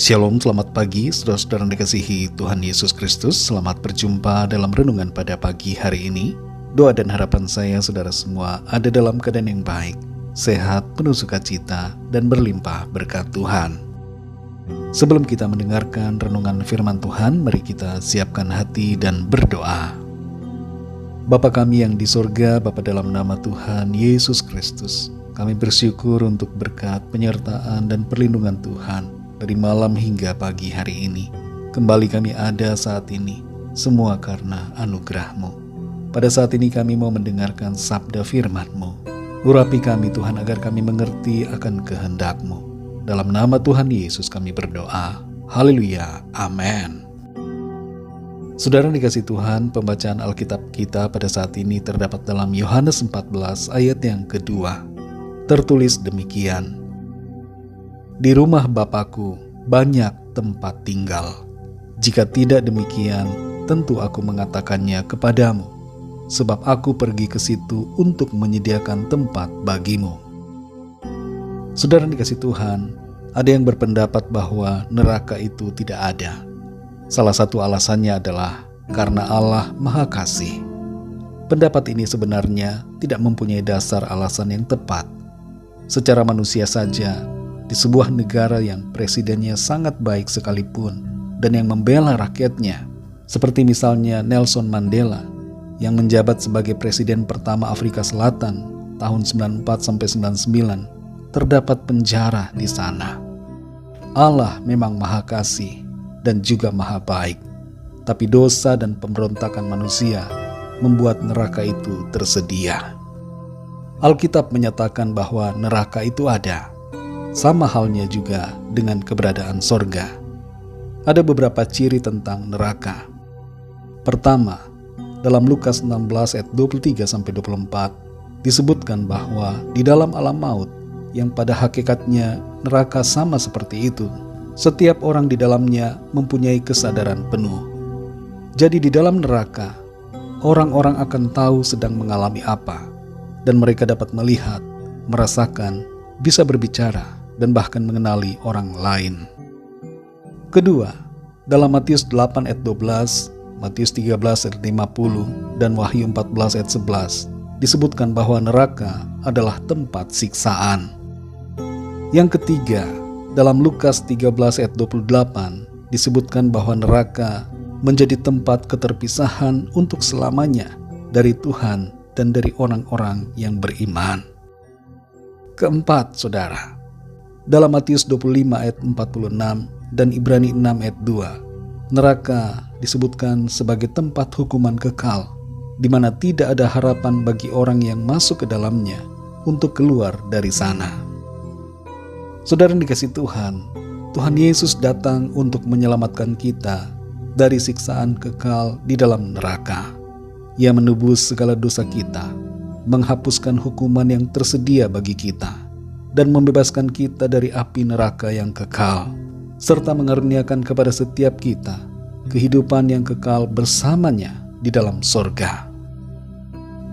Shalom, selamat pagi saudara-saudara yang dikasihi Tuhan Yesus Kristus. Selamat berjumpa dalam renungan pada pagi hari ini. Doa dan harapan saya saudara semua ada dalam keadaan yang baik, sehat, penuh sukacita, dan berlimpah berkat Tuhan. Sebelum kita mendengarkan renungan firman Tuhan, mari kita siapkan hati dan berdoa. Bapa kami yang di sorga, Bapa dalam nama Tuhan Yesus Kristus, kami bersyukur untuk berkat, penyertaan, dan perlindungan Tuhan dari malam hingga pagi hari ini. Kembali kami ada saat ini, semua karena anugerah-Mu. Pada saat ini kami mau mendengarkan sabda firman-Mu. Urapi kami Tuhan agar kami mengerti akan kehendak-Mu. Dalam nama Tuhan Yesus kami berdoa. Haleluya, amin. Saudara dikasih Tuhan, pembacaan Alkitab kita pada saat ini terdapat dalam Yohanes 14 ayat yang kedua. Tertulis demikian: Di rumah Bapakku banyak tempat tinggal. Jika tidak demikian, tentu aku mengatakannya kepadamu, sebab aku pergi ke situ untuk menyediakan tempat bagimu. Saudara dikasih Tuhan, ada yang berpendapat bahwa neraka itu tidak ada. Salah satu alasannya adalah karena Allah Maha Kasih. Pendapat ini sebenarnya tidak mempunyai dasar alasan yang tepat. Secara manusia saja, di sebuah negara yang presidennya sangat baik sekalipun dan yang membela rakyatnya, seperti misalnya Nelson Mandela yang menjabat sebagai presiden pertama Afrika Selatan tahun 94-99, terdapat penjara di sana. Allah memang Maha Kasih dan juga Maha Baik, tapi dosa dan pemberontakan manusia membuat neraka itu tersedia. Alkitab menyatakan bahwa neraka itu ada. Sama halnya juga dengan keberadaan sorga. Ada beberapa ciri tentang neraka. Pertama, dalam Lukas 16 ayat 23-24 disebutkan bahwa di dalam alam maut yang pada hakikatnya neraka sama seperti itu, setiap orang di dalamnya mempunyai kesadaran penuh. Jadi di dalam neraka, orang-orang akan tahu sedang mengalami apa, dan mereka dapat melihat, merasakan, bisa berbicara, dan bahkan mengenali orang lain. Kedua, dalam Matius 8 ayat 12, Matius 13 ayat 50, dan Wahyu 14 ayat 11 disebutkan bahwa neraka adalah tempat siksaan. Yang ketiga, dalam Lukas 13 ayat 28 disebutkan bahwa neraka menjadi tempat keterpisahan untuk selamanya dari Tuhan dan dari orang-orang yang beriman. Keempat, saudara, dalam Matius 25 ayat 46 dan Ibrani 6 ayat 2, neraka disebutkan sebagai tempat hukuman kekal, di mana tidak ada harapan bagi orang yang masuk ke dalamnya untuk keluar dari sana. Saudara yang dikasih Tuhan, Tuhan Yesus datang untuk menyelamatkan kita dari siksaan kekal di dalam neraka. Ia menebus segala dosa kita, menghapuskan hukuman yang tersedia bagi kita, dan membebaskan kita dari api neraka yang kekal, serta mengaruniakan kepada setiap kita kehidupan yang kekal bersamanya di dalam sorga.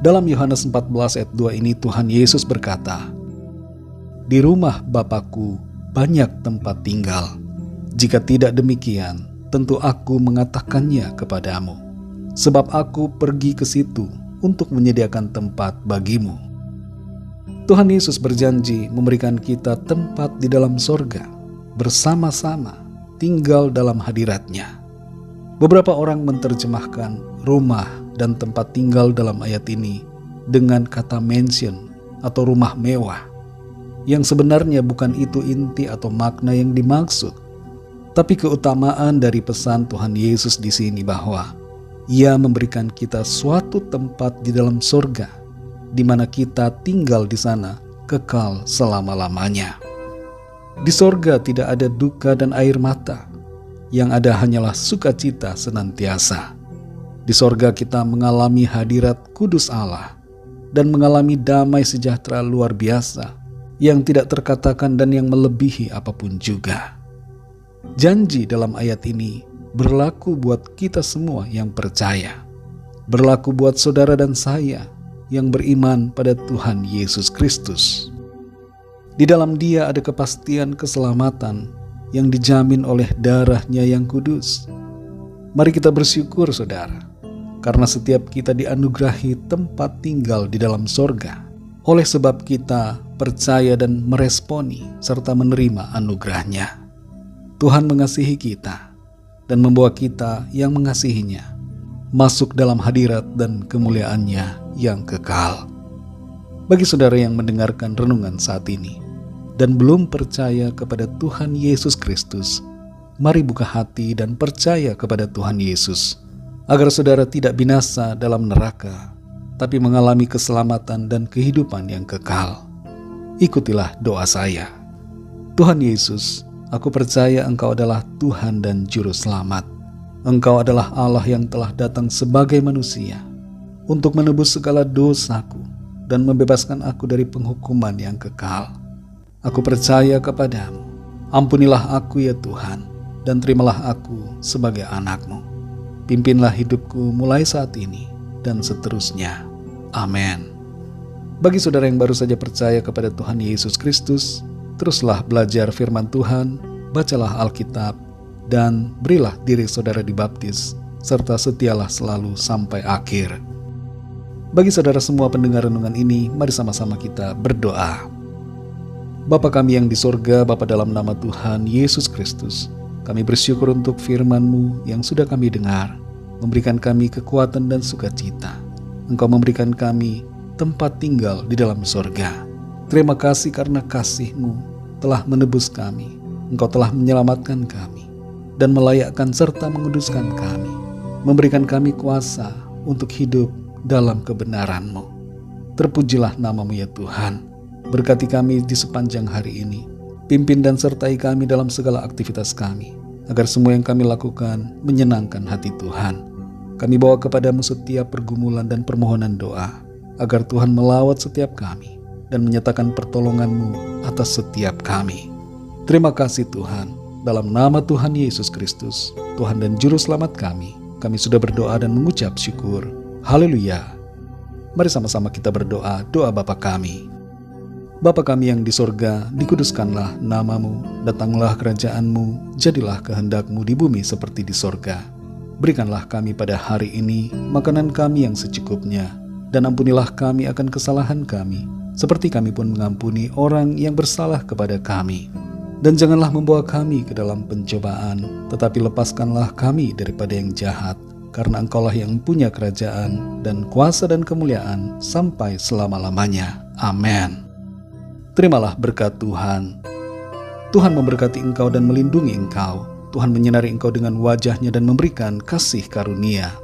Dalam Yohanes 14 ayat 2 ini Tuhan Yesus berkata, Di rumah Bapakku banyak tempat tinggal. Jika tidak demikian, tentu aku mengatakannya kepadamu, sebab aku pergi ke situ untuk menyediakan tempat bagimu. Tuhan Yesus berjanji memberikan kita tempat di dalam sorga, bersama-sama tinggal dalam hadirat-Nya. Beberapa orang menerjemahkan rumah dan tempat tinggal dalam ayat ini dengan kata mansion atau rumah mewah, yang sebenarnya bukan itu inti atau makna yang dimaksud. Tapi keutamaan dari pesan Tuhan Yesus di sini bahwa Ia memberikan kita suatu tempat di dalam sorga, di mana kita tinggal di sana kekal selama-lamanya. Di sorga tidak ada duka dan air mata, yang ada hanyalah sukacita senantiasa. Di sorga kita mengalami hadirat kudus Allah dan mengalami damai sejahtera luar biasa yang tidak terkatakan dan yang melebihi apapun juga. Janji dalam ayat ini berlaku buat kita semua yang percaya, berlaku buat saudara dan saya yang beriman pada Tuhan Yesus Kristus. Di dalam Dia ada kepastian keselamatan yang dijamin oleh darah-Nya yang kudus. Mari kita bersyukur saudara, karena setiap kita dianugerahi tempat tinggal di dalam sorga, oleh sebab kita percaya dan meresponi serta menerima anugerah-Nya. Tuhan mengasihi kita dan membawa kita yang mengasihinya masuk dalam hadirat dan kemuliaan-Nya yang kekal. Bagi saudara yang mendengarkan renungan saat ini dan belum percaya kepada Tuhan Yesus Kristus, mari buka hati dan percaya kepada Tuhan Yesus, agar saudara tidak binasa dalam neraka, tapi mengalami keselamatan dan kehidupan yang kekal. Ikutilah doa saya. Tuhan Yesus, aku percaya Engkau adalah Tuhan dan Juru Selamat. Engkau adalah Allah yang telah datang sebagai manusia untuk menebus segala dosaku dan membebaskan aku dari penghukuman yang kekal. Aku percaya kepadamu. Ampunilah aku ya Tuhan, dan terimalah aku sebagai anak-Mu. Pimpinlah hidupku mulai saat ini dan seterusnya. Amin. Bagi saudara yang baru saja percaya kepada Tuhan Yesus Kristus, teruslah belajar firman Tuhan, bacalah Alkitab, dan berilah diri saudara dibaptis, serta setialah selalu sampai akhir. Bagi saudara semua pendengar renungan ini, mari sama-sama kita berdoa. Bapa kami yang di sorga, Bapa dalam nama Tuhan Yesus Kristus, kami bersyukur untuk firman-Mu yang sudah kami dengar, memberikan kami kekuatan dan sukacita. Engkau memberikan kami tempat tinggal di dalam sorga. Terima kasih karena kasih-Mu telah menebus kami. Engkau telah menyelamatkan kami dan melayakkan serta menguduskan kami, memberikan kami kuasa untuk hidup dalam kebenaran-Mu. Terpujilah nama-Mu ya Tuhan. Berkati kami di sepanjang hari ini. Pimpin dan sertai kami dalam segala aktivitas kami, agar semua yang kami lakukan menyenangkan hati Tuhan. Kami bawa kepadamu setiap pergumulan dan permohonan doa, agar Tuhan melawat setiap kami dan menyatakan pertolongan-Mu atas setiap kami. Terima kasih Tuhan, dalam nama Tuhan Yesus Kristus, Tuhan dan Juru Selamat kami sudah berdoa dan mengucap syukur. Haleluya. Mari sama-sama kita berdoa, doa Bapa kami. Bapa kami yang di sorga, dikuduskanlah nama-Mu, datanglah kerajaan-Mu, jadilah kehendak-Mu di bumi seperti di sorga. Berikanlah kami pada hari ini makanan kami yang secukupnya, dan ampunilah kami akan kesalahan kami, seperti kami pun mengampuni orang yang bersalah kepada kami. Dan janganlah membawa kami ke dalam pencobaan, tetapi lepaskanlah kami daripada yang jahat, karena Engkaulah yang punya kerajaan dan kuasa dan kemuliaan sampai selama-lamanya. Amin. Terimalah berkat Tuhan. Tuhan memberkati engkau dan melindungi engkau. Tuhan menyinari engkau dengan wajah-Nya dan memberikan kasih karunia.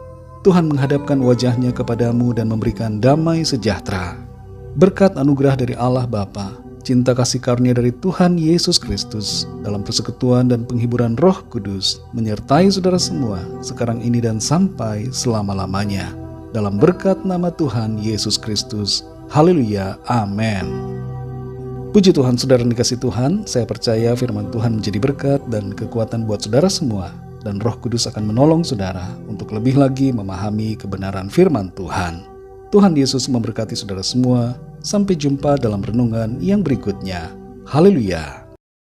Tuhan menghadapkan wajah-Nya kepadamu dan memberikan damai sejahtera. Berkat anugerah dari Allah Bapa, cinta kasih karunia dari Tuhan Yesus Kristus, dalam persekutuan dan penghiburan Roh Kudus, menyertai saudara semua, sekarang ini dan sampai selama-lamanya. Dalam berkat nama Tuhan Yesus Kristus. Haleluya. Amin. Puji Tuhan, saudara dikasih Tuhan, saya percaya firman Tuhan menjadi berkat dan kekuatan buat saudara semua, dan Roh Kudus akan menolong saudara untuk lebih lagi memahami kebenaran firman Tuhan. Tuhan Yesus memberkati saudara semua. Sampai jumpa dalam renungan yang berikutnya. Haleluya.